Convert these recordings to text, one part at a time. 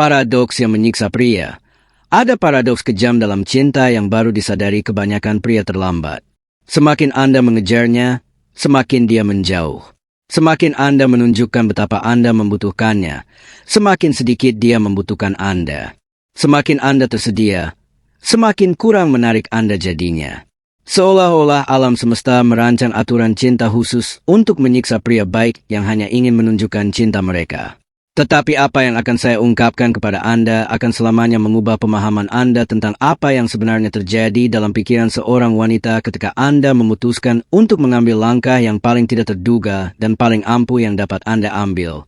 Paradoks yang menyiksa pria. Ada paradoks kejam dalam cinta yang baru disadari kebanyakan pria terlambat. Semakin Anda mengejarnya, semakin dia menjauh. Semakin Anda menunjukkan betapa Anda membutuhkannya, semakin sedikit dia membutuhkan Anda. Semakin Anda tersedia, semakin kurang menarik Anda jadinya. Seolah-olah alam semesta merancang aturan cinta khusus untuk menyiksa pria baik yang hanya ingin menunjukkan cinta mereka. Tetapi apa yang akan saya ungkapkan kepada Anda akan selamanya mengubah pemahaman Anda tentang apa yang sebenarnya terjadi dalam pikiran seorang wanita ketika Anda memutuskan untuk mengambil langkah yang paling tidak terduga dan paling ampuh yang dapat Anda ambil.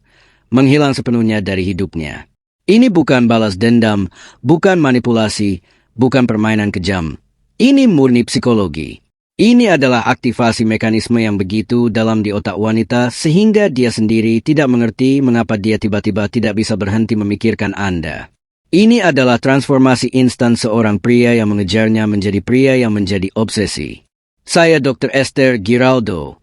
Menghilang sepenuhnya dari hidupnya. Ini bukan balas dendam, bukan manipulasi, bukan permainan kejam. Ini murni psikologi. Ini adalah aktivasi mekanisme yang begitu dalam di otak wanita sehingga dia sendiri tidak mengerti mengapa dia tiba-tiba tidak bisa berhenti memikirkan Anda. Ini adalah transformasi instan seorang pria yang mengejarnya menjadi pria yang menjadi obsesi. Saya Dr. Esther Giraldo,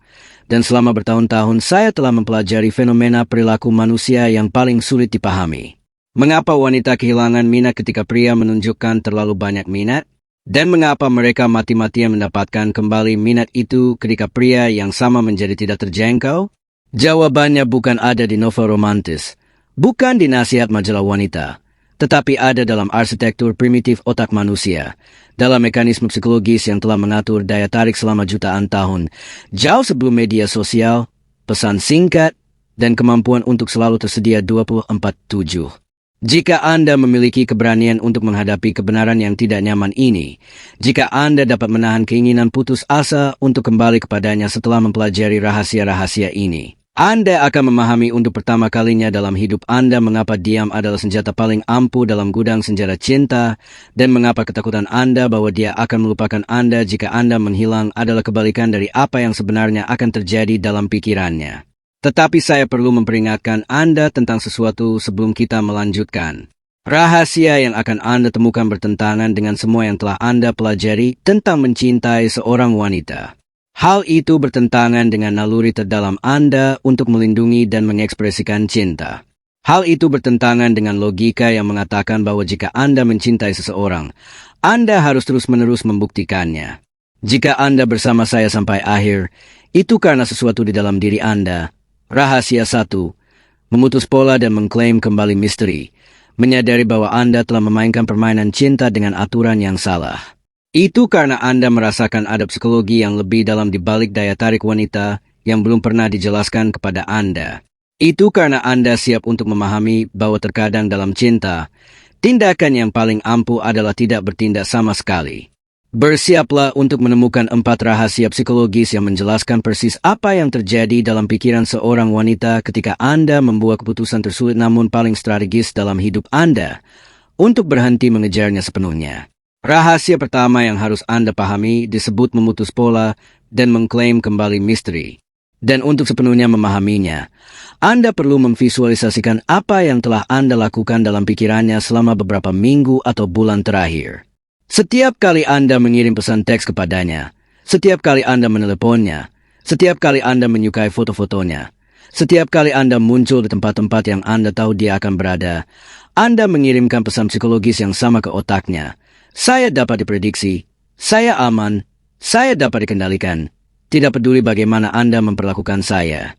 dan selama bertahun-tahun saya telah mempelajari fenomena perilaku manusia yang paling sulit dipahami. Mengapa wanita kehilangan minat ketika pria menunjukkan terlalu banyak minat? Dan mengapa mereka mati-matian mendapatkan kembali minat itu ketika pria yang sama menjadi tidak terjangkau? Jawabannya bukan ada di novel romantis, bukan di nasihat majalah wanita, tetapi ada dalam arsitektur primitif otak manusia, dalam mekanisme psikologis yang telah mengatur daya tarik selama jutaan tahun, jauh sebelum media sosial, pesan singkat, dan kemampuan untuk selalu tersedia 24/7. Jika Anda memiliki keberanian untuk menghadapi kebenaran yang tidak nyaman ini, jika Anda dapat menahan keinginan putus asa untuk kembali kepadanya setelah mempelajari rahasia-rahasia ini, Anda akan memahami untuk pertama kalinya dalam hidup Anda mengapa diam adalah senjata paling ampuh dalam gudang senjata cinta, dan mengapa ketakutan Anda bahwa dia akan melupakan Anda jika Anda menghilang adalah kebalikan dari apa yang sebenarnya akan terjadi dalam pikirannya. Tetapi saya perlu memperingatkan Anda tentang sesuatu sebelum kita melanjutkan. Rahasia yang akan Anda temukan bertentangan dengan semua yang telah Anda pelajari tentang mencintai seorang wanita. Hal itu bertentangan dengan naluri terdalam Anda untuk melindungi dan mengekspresikan cinta. Hal itu bertentangan dengan logika yang mengatakan bahwa jika Anda mencintai seseorang, Anda harus terus-menerus membuktikannya. Jika Anda bersama saya sampai akhir, itu karena sesuatu di dalam diri Anda. Rahasia 1. Memutus pola dan mengklaim kembali misteri. Menyadari bahwa Anda telah memainkan permainan cinta dengan aturan yang salah. Itu karena Anda merasakan ada psikologi yang lebih dalam di balik daya tarik wanita yang belum pernah dijelaskan kepada Anda. Itu karena Anda siap untuk memahami bahwa terkadang dalam cinta, tindakan yang paling ampuh adalah tidak bertindak sama sekali. Bersiaplah untuk menemukan 4 rahasia psikologis yang menjelaskan persis apa yang terjadi dalam pikiran seorang wanita ketika Anda membuat keputusan tersulit namun paling strategis dalam hidup Anda untuk berhenti mengejarnya sepenuhnya. Rahasia pertama yang harus Anda pahami disebut memutus pola dan mengklaim kembali misteri. Dan untuk sepenuhnya memahaminya, Anda perlu memvisualisasikan apa yang telah Anda lakukan dalam pikirannya selama beberapa minggu atau bulan terakhir. Setiap kali Anda mengirim pesan teks kepadanya, setiap kali Anda meneleponnya, setiap kali Anda menyukai foto-fotonya, setiap kali Anda muncul di tempat-tempat yang Anda tahu dia akan berada, Anda mengirimkan pesan psikologis yang sama ke otaknya. Saya dapat diprediksi, saya aman, saya dapat dikendalikan. Tidak peduli bagaimana Anda memperlakukan saya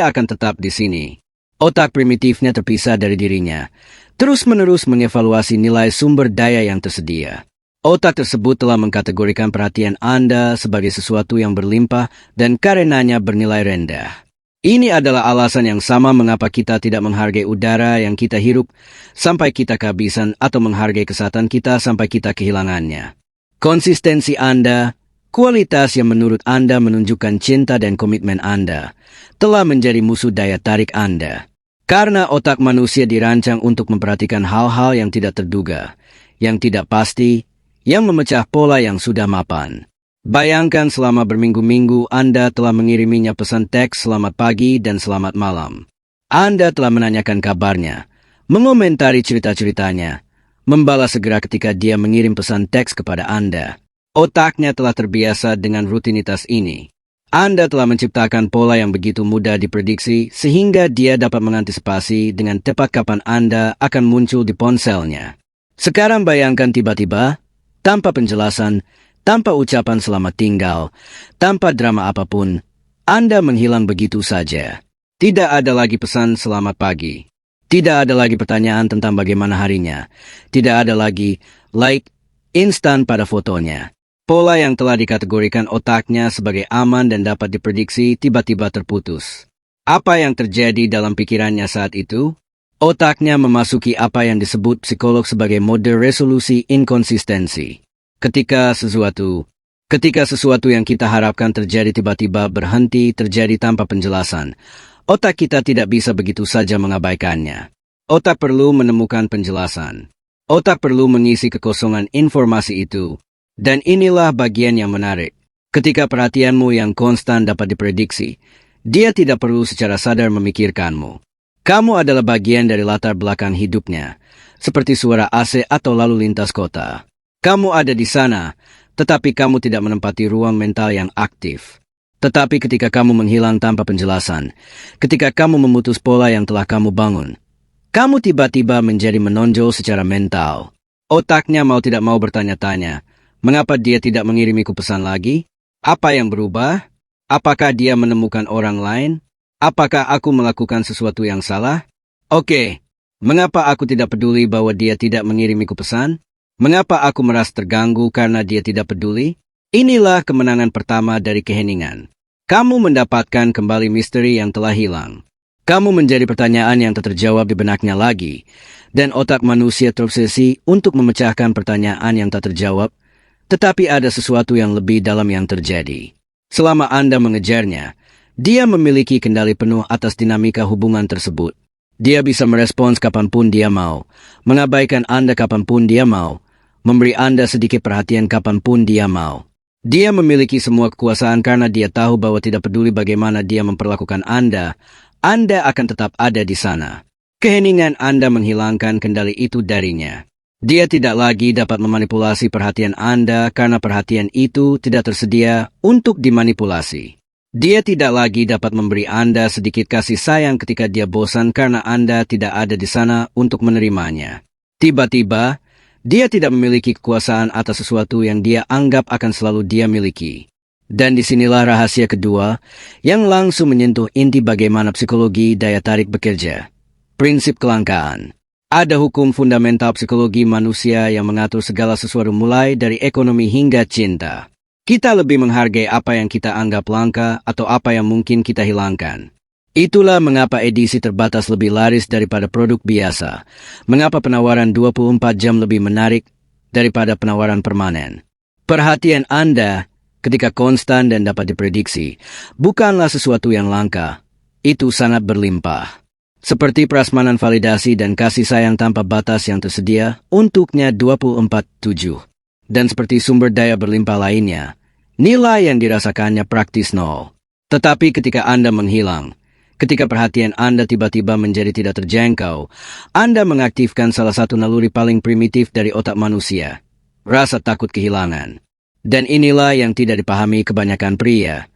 akan tetap di sini. Otak primitifnya terpisah dari dirinya, terus-menerus mengevaluasi nilai sumber daya yang tersedia. Otak tersebut telah mengkategorikan perhatian Anda sebagai sesuatu yang berlimpah dan karenanya bernilai rendah. Ini adalah alasan yang sama mengapa kita tidak menghargai udara yang kita hirup sampai kita kehabisan atau menghargai kesehatan kita sampai kita kehilangannya. Konsistensi Anda, kualitas yang menurut Anda menunjukkan cinta dan komitmen Anda, telah menjadi musuh daya tarik Anda. Karena otak manusia dirancang untuk memperhatikan hal-hal yang tidak terduga, yang tidak pasti, yang memecah pola yang sudah mapan. Bayangkan selama berminggu-minggu Anda telah mengiriminya pesan teks selamat pagi dan selamat malam. Anda telah menanyakan kabarnya, mengomentari cerita-ceritanya, membalas segera ketika dia mengirim pesan teks kepada Anda. Otaknya telah terbiasa dengan rutinitas ini. Anda telah menciptakan pola yang begitu mudah diprediksi sehingga dia dapat mengantisipasi dengan tepat kapan Anda akan muncul di ponselnya. Sekarang bayangkan tiba-tiba, tanpa penjelasan, tanpa ucapan selamat tinggal, tanpa drama apapun, Anda menghilang begitu saja. Tidak ada lagi pesan selamat pagi. Tidak ada lagi pertanyaan tentang bagaimana harinya. Tidak ada lagi like instan pada fotonya. Pola yang telah dikategorikan otaknya sebagai aman dan dapat diprediksi tiba-tiba terputus. Apa yang terjadi dalam pikirannya saat itu? Otaknya memasuki apa yang disebut psikolog sebagai mode resolusi inkonsistensi. Ketika sesuatu yang kita harapkan terjadi tiba-tiba berhenti terjadi tanpa penjelasan, otak kita tidak bisa begitu saja mengabaikannya. Otak perlu menemukan penjelasan. Otak perlu mengisi kekosongan informasi itu. Dan inilah bagian yang menarik. Ketika perhatianmu yang konstan dapat diprediksi, dia tidak perlu secara sadar memikirkanmu. Kamu adalah bagian dari latar belakang hidupnya, seperti suara AC atau lalu lintas kota. Kamu ada di sana, tetapi kamu tidak menempati ruang mental yang aktif. Tetapi ketika kamu menghilang tanpa penjelasan, ketika kamu memutus pola yang telah kamu bangun, kamu tiba-tiba menjadi menonjol secara mental. Otaknya mau tidak mau bertanya-tanya, mengapa dia tidak mengirimiku pesan lagi? Apa yang berubah? Apakah dia menemukan orang lain? Apakah aku melakukan sesuatu yang salah? Oke, mengapa aku tidak peduli bahwa dia tidak mengirimiku pesan? Mengapa aku merasa terganggu karena dia tidak peduli? Inilah kemenangan pertama dari keheningan. Kamu mendapatkan kembali misteri yang telah hilang. Kamu menjadi pertanyaan yang tak terjawab di benaknya lagi, dan otak manusia terobsesi untuk memecahkan pertanyaan yang tak terjawab. Tetapi ada sesuatu yang lebih dalam yang terjadi. Selama Anda mengejarnya, dia memiliki kendali penuh atas dinamika hubungan tersebut. Dia bisa merespons kapanpun dia mau, mengabaikan Anda kapanpun dia mau, memberi Anda sedikit perhatian kapanpun dia mau. Dia memiliki semua kekuasaan karena dia tahu bahwa tidak peduli bagaimana dia memperlakukan Anda akan tetap ada di sana. Keheningan Anda menghilangkan kendali itu darinya. Dia tidak lagi dapat memanipulasi perhatian Anda karena perhatian itu tidak tersedia untuk dimanipulasi. Dia tidak lagi dapat memberi Anda sedikit kasih sayang ketika dia bosan karena Anda tidak ada di sana untuk menerimanya. Tiba-tiba, dia tidak memiliki kekuasaan atas sesuatu yang dia anggap akan selalu dia miliki. Dan disinilah rahasia kedua yang langsung menyentuh inti bagaimana psikologi daya tarik bekerja. Prinsip kelangkaan. Ada hukum fundamental psikologi manusia yang mengatur segala sesuatu mulai dari ekonomi hingga cinta. Kita lebih menghargai apa yang kita anggap langka atau apa yang mungkin kita hilangkan. Itulah mengapa edisi terbatas lebih laris daripada produk biasa. Mengapa penawaran 24 jam lebih menarik daripada penawaran permanen. Perhatian Anda ketika konstan dan dapat diprediksi bukanlah sesuatu yang langka. Itu sangat berlimpah. Seperti prasmanan validasi dan kasih sayang tanpa batas yang tersedia untuknya 24/7. Dan seperti sumber daya berlimpah lainnya, nilai yang dirasakannya praktis nol. Tetapi ketika Anda menghilang, ketika perhatian Anda tiba-tiba menjadi tidak terjangkau, Anda mengaktifkan salah satu naluri paling primitif dari otak manusia, rasa takut kehilangan. Dan inilah yang tidak dipahami kebanyakan pria.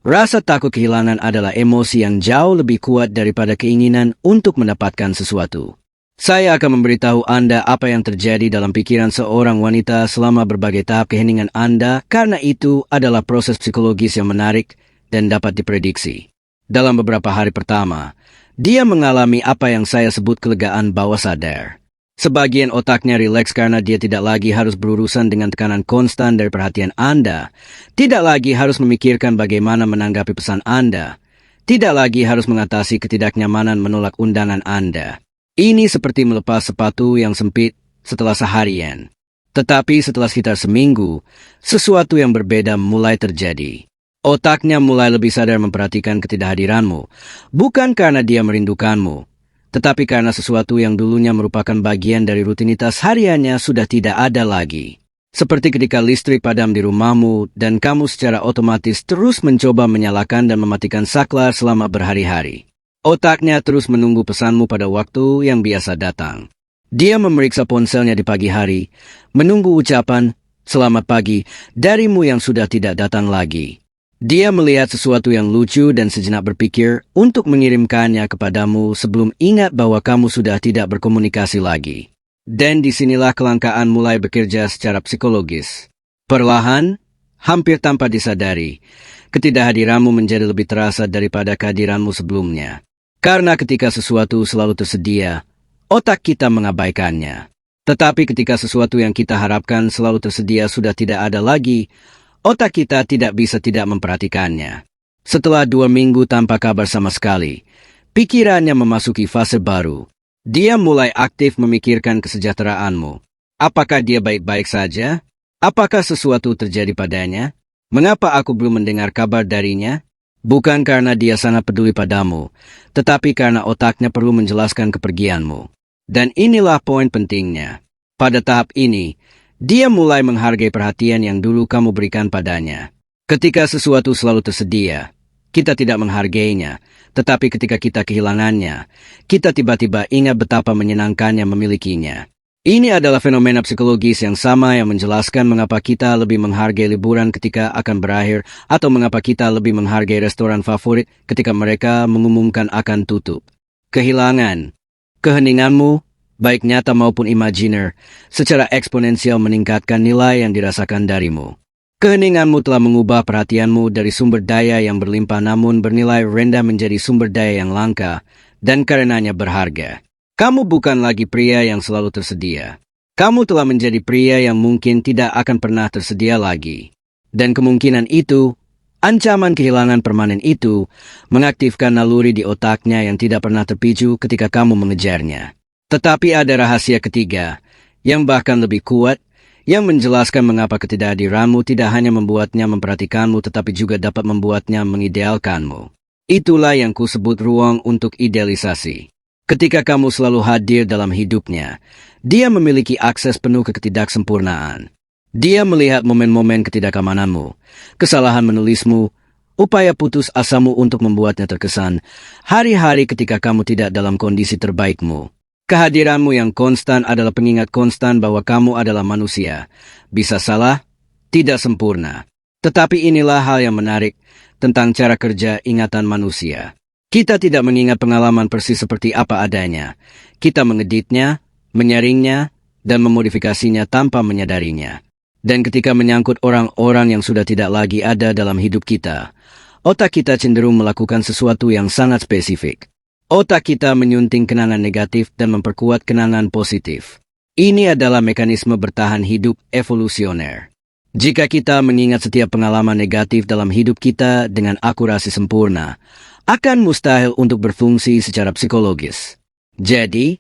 Rasa takut kehilangan adalah emosi yang jauh lebih kuat daripada keinginan untuk mendapatkan sesuatu. Saya akan memberitahu Anda apa yang terjadi dalam pikiran seorang wanita selama berbagai tahap keheningan Anda karena itu adalah proses psikologis yang menarik dan dapat diprediksi. Dalam beberapa hari pertama, dia mengalami apa yang saya sebut kelegaan bawah sadar. Sebagian otaknya rileks karena dia tidak lagi harus berurusan dengan tekanan konstan dari perhatian Anda, tidak lagi harus memikirkan bagaimana menanggapi pesan Anda, tidak lagi harus mengatasi ketidaknyamanan menolak undangan Anda. Ini seperti melepas sepatu yang sempit setelah seharian. Tetapi setelah sekitar seminggu, sesuatu yang berbeda mulai terjadi. Otaknya mulai lebih sadar memperhatikan ketidakhadiranmu, bukan karena dia merindukanmu, tetapi karena sesuatu yang dulunya merupakan bagian dari rutinitas hariannya sudah tidak ada lagi. Seperti ketika listrik padam di rumahmu dan kamu secara otomatis terus mencoba menyalakan dan mematikan saklar selama berhari-hari. Otaknya terus menunggu pesanmu pada waktu yang biasa datang. Dia memeriksa ponselnya di pagi hari, menunggu ucapan, "Selamat pagi," darimu yang sudah tidak datang lagi. Dia melihat sesuatu yang lucu dan sejenak berpikir untuk mengirimkannya kepadamu sebelum ingat bahwa kamu sudah tidak berkomunikasi lagi. Dan disinilah kelangkaan mulai bekerja secara psikologis. Perlahan, hampir tanpa disadari, ketidakhadiranmu menjadi lebih terasa daripada kehadiranmu sebelumnya. Karena ketika sesuatu selalu tersedia, otak kita mengabaikannya. Tetapi ketika sesuatu yang kita harapkan selalu tersedia sudah tidak ada lagi, otak kita tidak bisa tidak memperhatikannya. Setelah 2 minggu tanpa kabar sama sekali, pikirannya memasuki fase baru. Dia mulai aktif memikirkan kesejahteraanmu. Apakah dia baik-baik saja? Apakah sesuatu terjadi padanya? Mengapa aku belum mendengar kabar darinya? Bukan karena dia sangat peduli padamu, tetapi karena otaknya perlu menjelaskan kepergianmu. Dan inilah poin pentingnya. Pada tahap ini, dia mulai menghargai perhatian yang dulu kamu berikan padanya. Ketika sesuatu selalu tersedia, kita tidak menghargainya, tetapi ketika kita kehilangannya, kita tiba-tiba ingat betapa menyenangkannya memilikinya. Ini adalah fenomena psikologis yang sama yang menjelaskan mengapa kita lebih menghargai liburan ketika akan berakhir atau mengapa kita lebih menghargai restoran favorit ketika mereka mengumumkan akan tutup. Kehilangan, keheninganmu, baik nyata maupun imajiner, secara eksponensial meningkatkan nilai yang dirasakan darimu. Keheninganmu telah mengubah perhatianmu dari sumber daya yang berlimpah namun bernilai rendah menjadi sumber daya yang langka, dan karenanya berharga. Kamu bukan lagi pria yang selalu tersedia. Kamu telah menjadi pria yang mungkin tidak akan pernah tersedia lagi. Dan kemungkinan itu, ancaman kehilangan permanen itu, mengaktifkan naluri di otaknya yang tidak pernah terpicu ketika kamu mengejarnya. Tetapi ada rahasia ketiga, yang bahkan lebih kuat, yang menjelaskan mengapa ketidakhadiranmu tidak hanya membuatnya memperhatikanmu tetapi juga dapat membuatnya mengidealkanmu. Itulah yang kusebut ruang untuk idealisasi. Ketika kamu selalu hadir dalam hidupnya, dia memiliki akses penuh ke ketidaksempurnaan. Dia melihat momen-momen ketidakamananmu, kesalahan menulismu, upaya putus asamu untuk membuatnya terkesan, hari-hari ketika kamu tidak dalam kondisi terbaikmu. Kehadiranmu yang konstan adalah pengingat konstan bahwa kamu adalah manusia. Bisa salah, tidak sempurna. Tetapi inilah hal yang menarik tentang cara kerja ingatan manusia. Kita tidak mengingat pengalaman persis seperti apa adanya. Kita mengeditnya, menyaringnya, dan memodifikasinya tanpa menyadarinya. Dan ketika menyangkut orang-orang yang sudah tidak lagi ada dalam hidup kita, otak kita cenderung melakukan sesuatu yang sangat spesifik. Otak kita menyunting kenangan negatif dan memperkuat kenangan positif. Ini adalah mekanisme bertahan hidup evolusioner. Jika kita mengingat setiap pengalaman negatif dalam hidup kita dengan akurasi sempurna, akan mustahil untuk berfungsi secara psikologis. Jadi,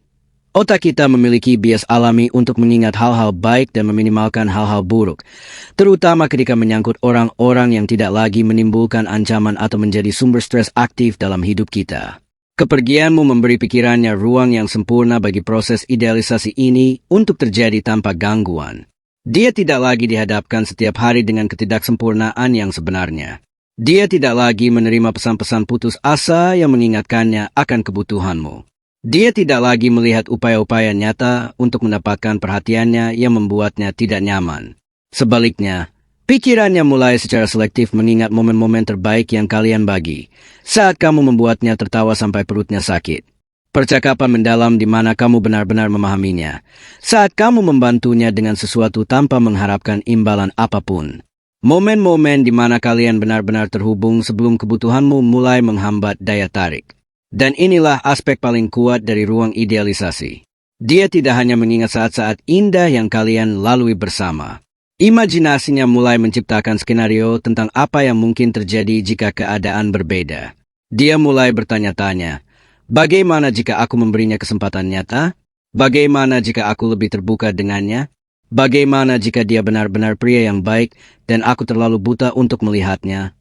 otak kita memiliki bias alami untuk mengingat hal-hal baik dan meminimalkan hal-hal buruk, terutama ketika menyangkut orang-orang yang tidak lagi menimbulkan ancaman atau menjadi sumber stres aktif dalam hidup kita. Kepergianmu memberi pikirannya ruang yang sempurna bagi proses idealisasi ini untuk terjadi tanpa gangguan. Dia tidak lagi dihadapkan setiap hari dengan ketidaksempurnaan yang sebenarnya. Dia tidak lagi menerima pesan-pesan putus asa yang mengingatkannya akan kebutuhanmu. Dia tidak lagi melihat upaya-upaya nyata untuk mendapatkan perhatiannya yang membuatnya tidak nyaman. Sebaliknya, pikirannya mulai secara selektif mengingat momen-momen terbaik yang kalian bagi, saat kamu membuatnya tertawa sampai perutnya sakit. Percakapan mendalam di mana kamu benar-benar memahaminya, saat kamu membantunya dengan sesuatu tanpa mengharapkan imbalan apapun. Momen-momen di mana kalian benar-benar terhubung sebelum kebutuhanmu mulai menghambat daya tarik. Dan inilah aspek paling kuat dari ruang idealisasi. Dia tidak hanya mengingat saat-saat indah yang kalian lalui bersama. Imajinasinya mulai menciptakan skenario tentang apa yang mungkin terjadi jika keadaan berbeda. Dia mulai bertanya-tanya, bagaimana jika aku memberinya kesempatan nyata? Bagaimana jika aku lebih terbuka dengannya? Bagaimana jika dia benar-benar pria yang baik dan aku terlalu buta untuk melihatnya?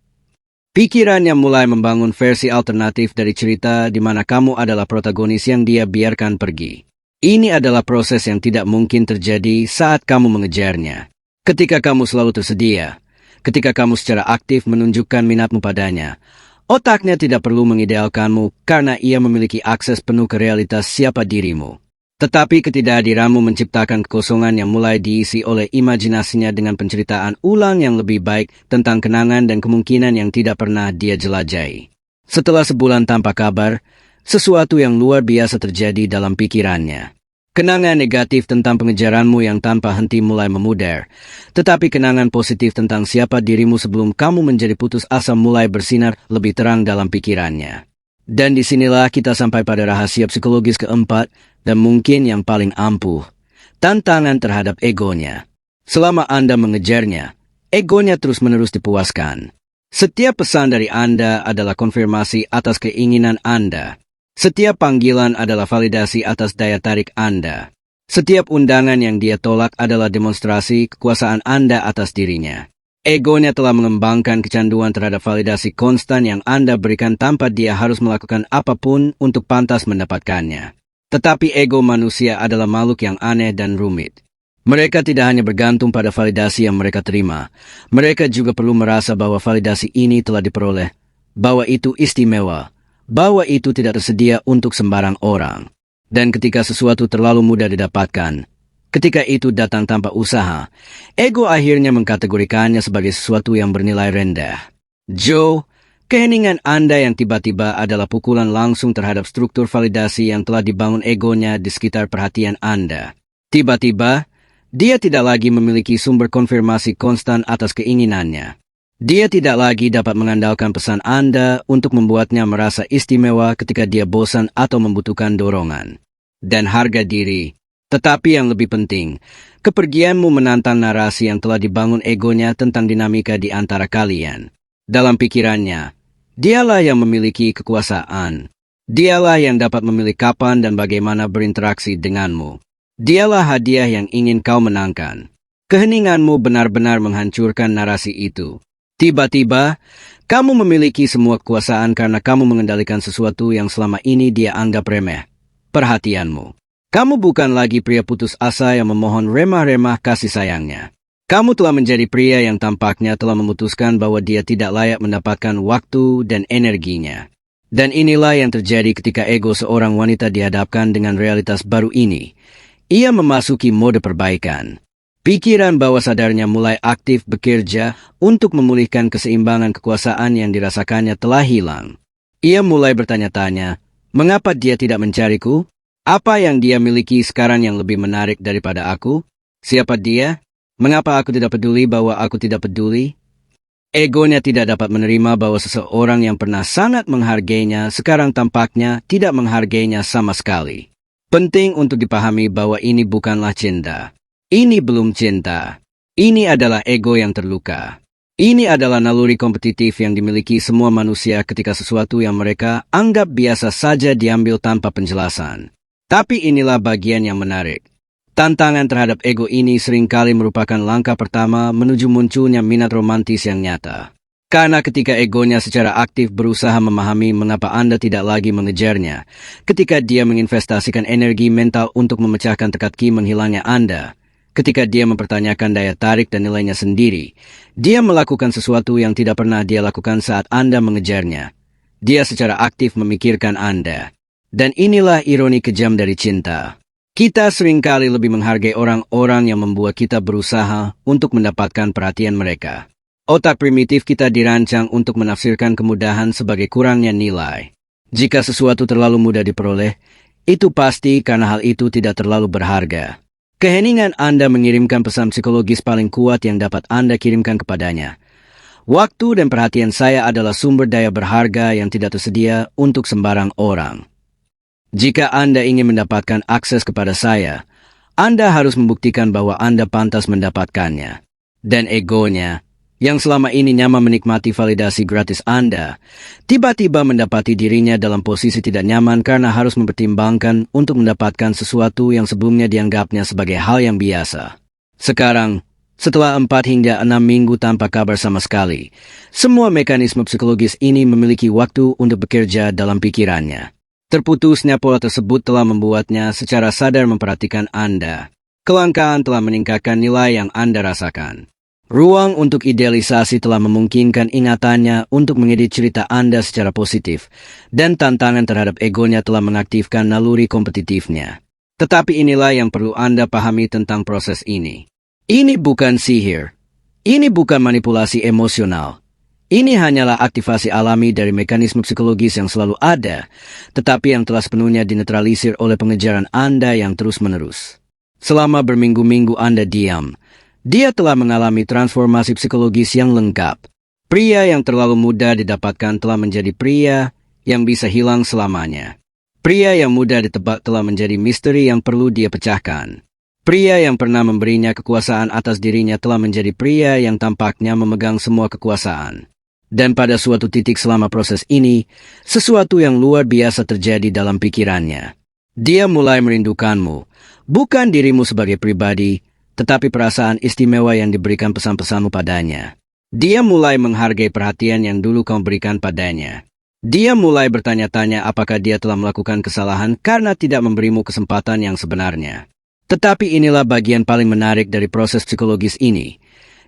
Pikirannya mulai membangun versi alternatif dari cerita di mana kamu adalah protagonis yang dia biarkan pergi. Ini adalah proses yang tidak mungkin terjadi saat kamu mengejarnya. Ketika kamu selalu tersedia, ketika kamu secara aktif menunjukkan minatmu padanya, otaknya tidak perlu mengidealkanmu karena ia memiliki akses penuh ke realitas siapa dirimu. Tetapi ketidakhadiranmu menciptakan kekosongan yang mulai diisi oleh imajinasinya dengan penceritaan ulang yang lebih baik tentang kenangan dan kemungkinan yang tidak pernah dia jelajahi. Setelah sebulan tanpa kabar, sesuatu yang luar biasa terjadi dalam pikirannya. Kenangan negatif tentang pengejaranmu yang tanpa henti mulai memudar, tetapi kenangan positif tentang siapa dirimu sebelum kamu menjadi putus asa mulai bersinar lebih terang dalam pikirannya. Dan disinilah kita sampai pada rahasia psikologis keempat dan mungkin yang paling ampuh, tantangan terhadap egonya. Selama Anda mengejarnya, egonya terus-menerus dipuaskan. Setiap pesan dari Anda adalah konfirmasi atas keinginan Anda. Setiap panggilan adalah validasi atas daya tarik Anda. Setiap undangan yang dia tolak adalah demonstrasi kekuasaan Anda atas dirinya. Egonya telah mengembangkan kecanduan terhadap validasi konstan yang Anda berikan tanpa dia harus melakukan apapun untuk pantas mendapatkannya. Tetapi ego manusia adalah makhluk yang aneh dan rumit. Mereka tidak hanya bergantung pada validasi yang mereka terima. Mereka juga perlu merasa bahwa validasi ini telah diperoleh, bahwa itu istimewa, bahwa itu tidak tersedia untuk sembarang orang. Dan ketika sesuatu terlalu mudah didapatkan, ketika itu datang tanpa usaha, ego akhirnya mengkategorikannya sebagai sesuatu yang bernilai rendah. Joe, keheningan Anda yang tiba-tiba adalah pukulan langsung terhadap struktur validasi yang telah dibangun egonya di sekitar perhatian Anda. Tiba-tiba, dia tidak lagi memiliki sumber konfirmasi konstan atas keinginannya. Dia tidak lagi dapat mengandalkan pesan Anda untuk membuatnya merasa istimewa ketika dia bosan atau membutuhkan dorongan. Dan harga diri. Tetapi yang lebih penting, kepergianmu menantang narasi yang telah dibangun egonya tentang dinamika di antara kalian. Dalam pikirannya, dialah yang memiliki kekuasaan. Dialah yang dapat memilih kapan dan bagaimana berinteraksi denganmu. Dialah hadiah yang ingin kau menangkan. Keheninganmu benar-benar menghancurkan narasi itu. Tiba-tiba, kamu memiliki semua kekuasaan karena kamu mengendalikan sesuatu yang selama ini dia anggap remeh. Perhatianmu. Kamu bukan lagi pria putus asa yang memohon remah-remah kasih sayangnya. Kamu telah menjadi pria yang tampaknya telah memutuskan bahwa dia tidak layak mendapatkan waktu dan energinya. Dan inilah yang terjadi ketika ego seorang wanita dihadapkan dengan realitas baru ini. Ia memasuki mode perbaikan. Pikiran bawah sadarnya mulai aktif bekerja untuk memulihkan keseimbangan kekuasaan yang dirasakannya telah hilang. Ia mulai bertanya-tanya, mengapa dia tidak mencariku? Apa yang dia miliki sekarang yang lebih menarik daripada aku? Siapa dia? Mengapa aku tidak peduli bahwa aku tidak peduli? Egonya tidak dapat menerima bahwa seseorang yang pernah sangat menghargainya sekarang tampaknya tidak menghargainya sama sekali. Penting untuk dipahami bahwa ini bukanlah cinta. Ini belum cinta. Ini adalah ego yang terluka. Ini adalah naluri kompetitif yang dimiliki semua manusia ketika sesuatu yang mereka anggap biasa saja diambil tanpa penjelasan. Tapi inilah bagian yang menarik. Tantangan terhadap ego ini seringkali merupakan langkah pertama menuju munculnya minat romantis yang nyata. Karena ketika egonya secara aktif berusaha memahami mengapa Anda tidak lagi mengejarnya, ketika dia menginvestasikan energi mental untuk memecahkan teka-teki menghilangnya Anda, ketika dia mempertanyakan daya tarik dan nilainya sendiri, dia melakukan sesuatu yang tidak pernah dia lakukan saat Anda mengejarnya. Dia secara aktif memikirkan Anda. Dan inilah ironi kejam dari cinta. Kita seringkali lebih menghargai orang-orang yang membuat kita berusaha untuk mendapatkan perhatian mereka. Otak primitif kita dirancang untuk menafsirkan kemudahan sebagai kurangnya nilai. Jika sesuatu terlalu mudah diperoleh, itu pasti karena hal itu tidak terlalu berharga. Keheningan Anda mengirimkan pesan psikologis paling kuat yang dapat Anda kirimkan kepadanya. Waktu dan perhatian saya adalah sumber daya berharga yang tidak tersedia untuk sembarang orang. Jika Anda ingin mendapatkan akses kepada saya, Anda harus membuktikan bahwa Anda pantas mendapatkannya. Dan egonya, yang selama ini nyaman menikmati validasi gratis Anda, tiba-tiba mendapati dirinya dalam posisi tidak nyaman karena harus mempertimbangkan untuk mendapatkan sesuatu yang sebelumnya dianggapnya sebagai hal yang biasa. Sekarang, setelah 4 hingga 6 minggu tanpa kabar sama sekali, semua mekanisme psikologis ini memiliki waktu untuk bekerja dalam pikirannya. Terputusnya pola tersebut telah membuatnya secara sadar memperhatikan Anda. Kelangkaan telah meningkatkan nilai yang Anda rasakan. Ruang untuk idealisasi telah memungkinkan ingatannya untuk mengedit cerita Anda secara positif, dan tantangan terhadap egonya telah mengaktifkan naluri kompetitifnya. Tetapi inilah yang perlu Anda pahami tentang proses ini. Ini bukan sihir. Ini bukan manipulasi emosional. Ini hanyalah aktivasi alami dari mekanisme psikologis yang selalu ada, tetapi yang telah sepenuhnya dinetralisir oleh pengejaran Anda yang terus-menerus. Selama berminggu-minggu Anda diam, dia telah mengalami transformasi psikologis yang lengkap. Pria yang terlalu mudah didapatkan telah menjadi pria yang bisa hilang selamanya. Pria yang mudah ditebak telah menjadi misteri yang perlu dia pecahkan. Pria yang pernah memberinya kekuasaan atas dirinya telah menjadi pria yang tampaknya memegang semua kekuasaan. Dan pada suatu titik selama proses ini, sesuatu yang luar biasa terjadi dalam pikirannya. Dia mulai merindukanmu, bukan dirimu sebagai pribadi, tetapi perasaan istimewa yang diberikan pesan-pesanmu padanya. Dia mulai menghargai perhatian yang dulu kau berikan padanya. Dia mulai bertanya-tanya apakah dia telah melakukan kesalahan karena tidak memberimu kesempatan yang sebenarnya. Tetapi inilah bagian paling menarik dari proses psikologis ini.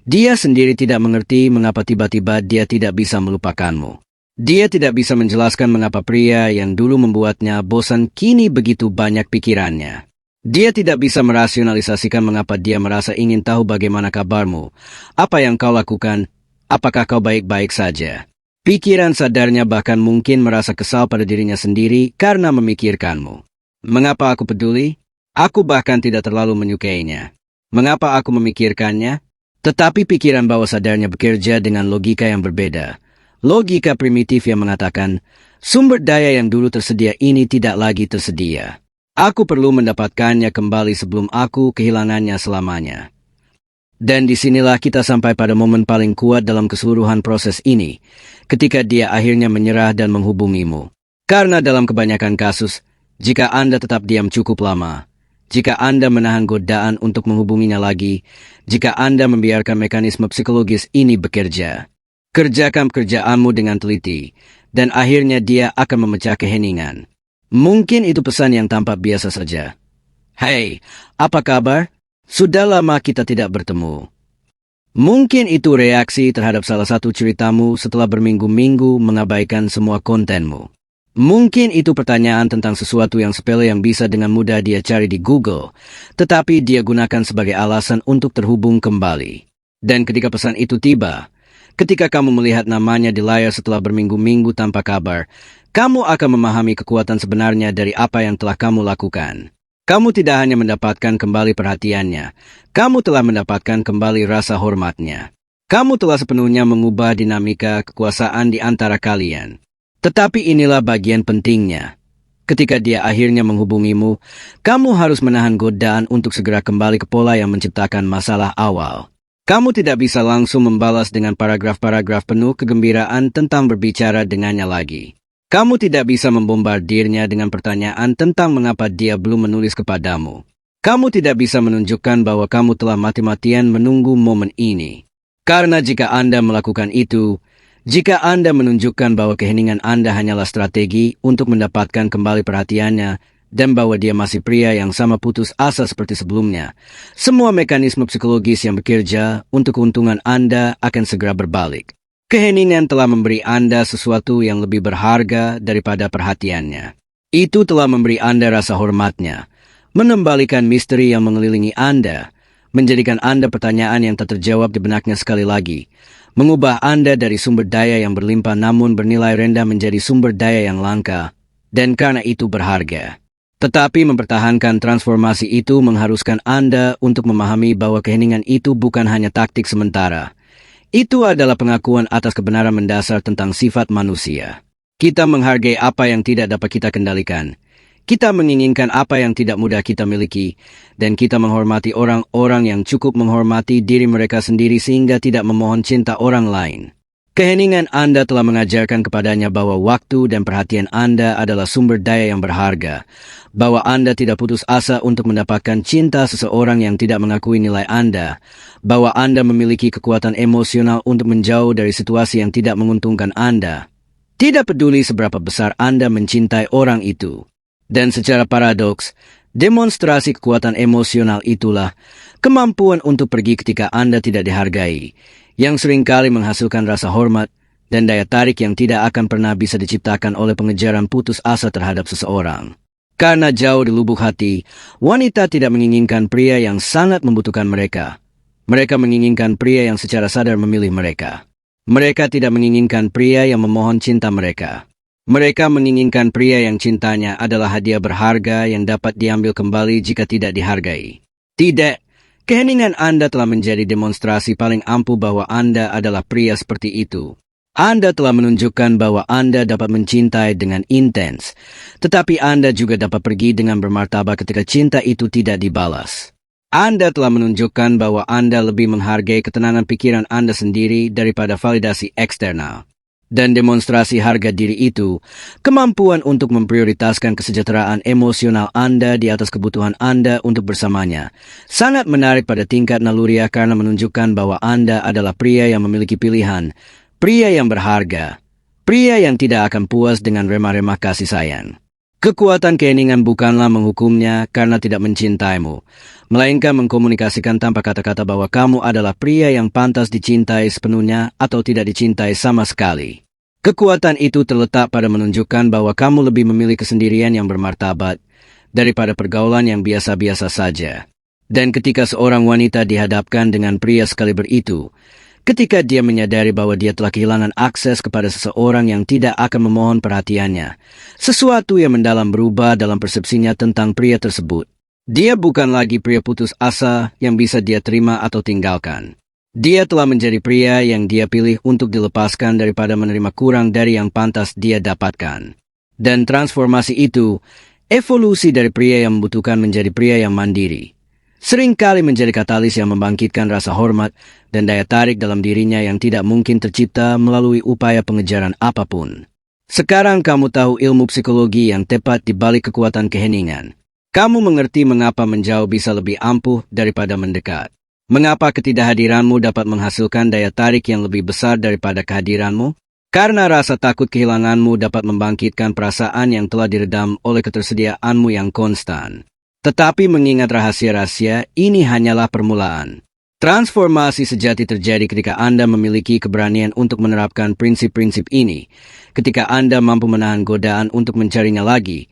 Dia sendiri tidak mengerti mengapa tiba-tiba dia tidak bisa melupakanmu. Dia tidak bisa menjelaskan mengapa pria yang dulu membuatnya bosan kini begitu banyak pikirannya. Dia tidak bisa merasionalisasikan mengapa dia merasa ingin tahu bagaimana kabarmu, apa yang kau lakukan, apakah kau baik-baik saja. Pikiran sadarnya bahkan mungkin merasa kesal pada dirinya sendiri karena memikirkanmu. Mengapa aku peduli? Aku bahkan tidak terlalu menyukainya. Mengapa aku memikirkannya? Tetapi pikiran bawah sadarnya bekerja dengan logika yang berbeda. Logika primitif yang mengatakan, sumber daya yang dulu tersedia ini tidak lagi tersedia. Aku perlu mendapatkannya kembali sebelum aku kehilangannya selamanya. Dan disinilah kita sampai pada momen paling kuat dalam keseluruhan proses ini, ketika dia akhirnya menyerah dan menghubungimu. Karena dalam kebanyakan kasus, jika Anda tetap diam cukup lama, jika Anda menahan godaan untuk menghubunginya lagi, jika Anda membiarkan mekanisme psikologis ini bekerja, kerjakan pekerjaanmu dengan teliti, dan akhirnya dia akan memecah keheningan. Mungkin itu pesan yang tampak biasa saja. Hei, apa kabar? Sudah lama kita tidak bertemu. Mungkin itu reaksi terhadap salah satu ceritamu setelah berminggu-minggu mengabaikan semua kontenmu. Mungkin itu pertanyaan tentang sesuatu yang sepele yang bisa dengan mudah dia cari di Google, tetapi dia gunakan sebagai alasan untuk terhubung kembali. Dan ketika pesan itu tiba, ketika kamu melihat namanya di layar setelah berminggu-minggu tanpa kabar, kamu akan memahami kekuatan sebenarnya dari apa yang telah kamu lakukan. Kamu tidak hanya mendapatkan kembali perhatiannya, kamu telah mendapatkan kembali rasa hormatnya. Kamu telah sepenuhnya mengubah dinamika kekuasaan di antara kalian. Tetapi inilah bagian pentingnya. Ketika dia akhirnya menghubungimu, kamu harus menahan godaan untuk segera kembali ke pola yang menciptakan masalah awal. Kamu tidak bisa langsung membalas dengan paragraf-paragraf penuh kegembiraan tentang berbicara dengannya lagi. Kamu tidak bisa membombardirnya dengan pertanyaan tentang mengapa dia belum menulis kepadamu. Kamu tidak bisa menunjukkan bahwa kamu telah mati-matian menunggu momen ini. Karena jika Anda melakukan itu, jika Anda menunjukkan bahwa keheningan Anda hanyalah strategi untuk mendapatkan kembali perhatiannya dan bahwa dia masih pria yang sama putus asa seperti sebelumnya, semua mekanisme psikologis yang bekerja untuk keuntungan Anda akan segera berbalik. Keheningan telah memberi Anda sesuatu yang lebih berharga daripada perhatiannya. Itu telah memberi Anda rasa hormatnya, mengembalikan misteri yang mengelilingi Anda, menjadikan Anda pertanyaan yang tak terjawab di benaknya sekali lagi, mengubah Anda dari sumber daya yang berlimpah namun bernilai rendah menjadi sumber daya yang langka, dan karena itu berharga. Tetapi mempertahankan transformasi itu mengharuskan Anda untuk memahami bahwa keheningan itu bukan hanya taktik sementara. Itu adalah pengakuan atas kebenaran mendasar tentang sifat manusia. Kita menghargai apa yang tidak dapat kita kendalikan. Kita menginginkan apa yang tidak mudah kita miliki, dan kita menghormati orang-orang yang cukup menghormati diri mereka sendiri sehingga tidak memohon cinta orang lain. Keheningan Anda telah mengajarkan kepadanya bahwa waktu dan perhatian Anda adalah sumber daya yang berharga, bahwa Anda tidak putus asa untuk mendapatkan cinta seseorang yang tidak mengakui nilai Anda, bahwa Anda memiliki kekuatan emosional untuk menjauh dari situasi yang tidak menguntungkan Anda. Tidak peduli seberapa besar Anda mencintai orang itu. Dan secara paradoks, demonstrasi kekuatan emosional itulah kemampuan untuk pergi ketika Anda tidak dihargai, yang seringkali menghasilkan rasa hormat dan daya tarik yang tidak akan pernah bisa diciptakan oleh pengejaran putus asa terhadap seseorang. Karena jauh di lubuk hati, wanita tidak menginginkan pria yang sangat membutuhkan mereka. Mereka menginginkan pria yang secara sadar memilih mereka. Mereka tidak menginginkan pria yang memohon cinta mereka. Mereka menginginkan pria yang cintanya adalah hadiah berharga yang dapat diambil kembali jika tidak dihargai. Tidak, keheningan Anda telah menjadi demonstrasi paling ampuh bahwa Anda adalah pria seperti itu. Anda telah menunjukkan bahwa Anda dapat mencintai dengan intens, tetapi Anda juga dapat pergi dengan bermartabat ketika cinta itu tidak dibalas. Anda telah menunjukkan bahwa Anda lebih menghargai ketenangan pikiran Anda sendiri daripada validasi eksternal. Dan demonstrasi harga diri itu, kemampuan untuk memprioritaskan kesejahteraan emosional Anda di atas kebutuhan Anda untuk bersamanya, sangat menarik pada tingkat naluriah karena menunjukkan bahwa Anda adalah pria yang memiliki pilihan, pria yang berharga, pria yang tidak akan puas dengan remah-remah kasih sayang. Kekuatan keheningan bukanlah menghukumnya karena tidak mencintaimu, melainkan mengkomunikasikan tanpa kata-kata bahwa kamu adalah pria yang pantas dicintai sepenuhnya atau tidak dicintai sama sekali. Kekuatan itu terletak pada menunjukkan bahwa kamu lebih memilih kesendirian yang bermartabat daripada pergaulan yang biasa-biasa saja. Dan ketika seorang wanita dihadapkan dengan pria sekaliber itu, ketika dia menyadari bahwa dia telah kehilangan akses kepada seseorang yang tidak akan memohon perhatiannya, sesuatu yang mendalam berubah dalam persepsinya tentang pria tersebut. Dia bukan lagi pria putus asa yang bisa dia terima atau tinggalkan. Dia telah menjadi pria yang dia pilih untuk dilepaskan daripada menerima kurang dari yang pantas dia dapatkan. Dan transformasi itu, evolusi dari pria yang membutuhkan menjadi pria yang mandiri, seringkali menjadi katalis yang membangkitkan rasa hormat dan daya tarik dalam dirinya yang tidak mungkin tercipta melalui upaya pengejaran apapun. Sekarang kamu tahu ilmu psikologi yang tepat di balik kekuatan keheningan. Kamu mengerti mengapa menjauh bisa lebih ampuh daripada mendekat. Mengapa ketidakhadiranmu dapat menghasilkan daya tarik yang lebih besar daripada kehadiranmu? Karena rasa takut kehilanganmu dapat membangkitkan perasaan yang telah diredam oleh ketersediaanmu yang konstan. Tetapi mengingat rahasia-rahasia, ini hanyalah permulaan. Transformasi sejati terjadi ketika Anda memiliki keberanian untuk menerapkan prinsip-prinsip ini, ketika Anda mampu menahan godaan untuk mencarinya lagi,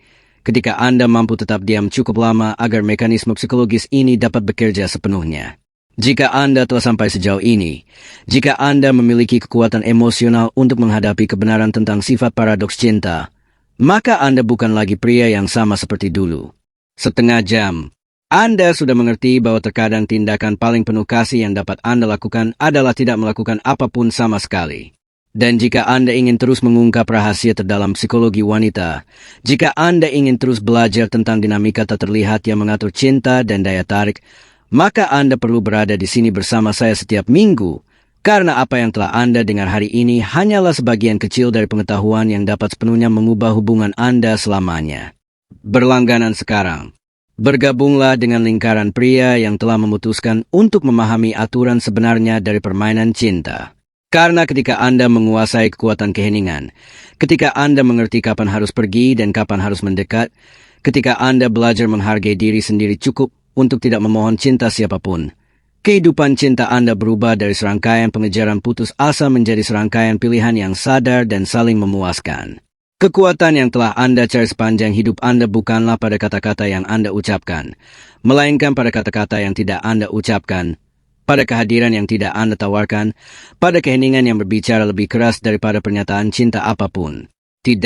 ketika Anda mampu tetap diam cukup lama agar mekanisme psikologis ini dapat bekerja sepenuhnya. Jika Anda telah sampai sejauh ini, jika Anda memiliki kekuatan emosional untuk menghadapi kebenaran tentang sifat paradoks cinta, maka Anda bukan lagi pria yang sama seperti dulu. Setengah jam, Anda sudah mengerti bahwa terkadang tindakan paling penuh kasih yang dapat Anda lakukan adalah tidak melakukan apapun sama sekali. Dan jika Anda ingin terus mengungkap rahasia terdalam psikologi wanita, jika Anda ingin terus belajar tentang dinamika tak terlihat yang mengatur cinta dan daya tarik, maka Anda perlu berada di sini bersama saya setiap minggu, karena apa yang telah Anda dengar hari ini hanyalah sebagian kecil dari pengetahuan yang dapat sepenuhnya mengubah hubungan Anda selamanya. Berlangganan sekarang. Bergabunglah dengan lingkaran pria yang telah memutuskan untuk memahami aturan sebenarnya dari permainan cinta. Karena ketika Anda menguasai kekuatan keheningan, ketika Anda mengerti kapan harus pergi dan kapan harus mendekat, ketika Anda belajar menghargai diri sendiri cukup untuk tidak memohon cinta siapapun, kehidupan cinta Anda berubah dari serangkaian pengejaran putus asa menjadi serangkaian pilihan yang sadar dan saling memuaskan. Kekuatan yang telah Anda cari sepanjang hidup Anda bukanlah pada kata-kata yang Anda ucapkan, melainkan pada kata-kata yang tidak Anda ucapkan, pada kehadiran yang tidak Anda tawarkan, pada keheningan yang berbicara lebih keras daripada pernyataan cinta apapun. Tidak?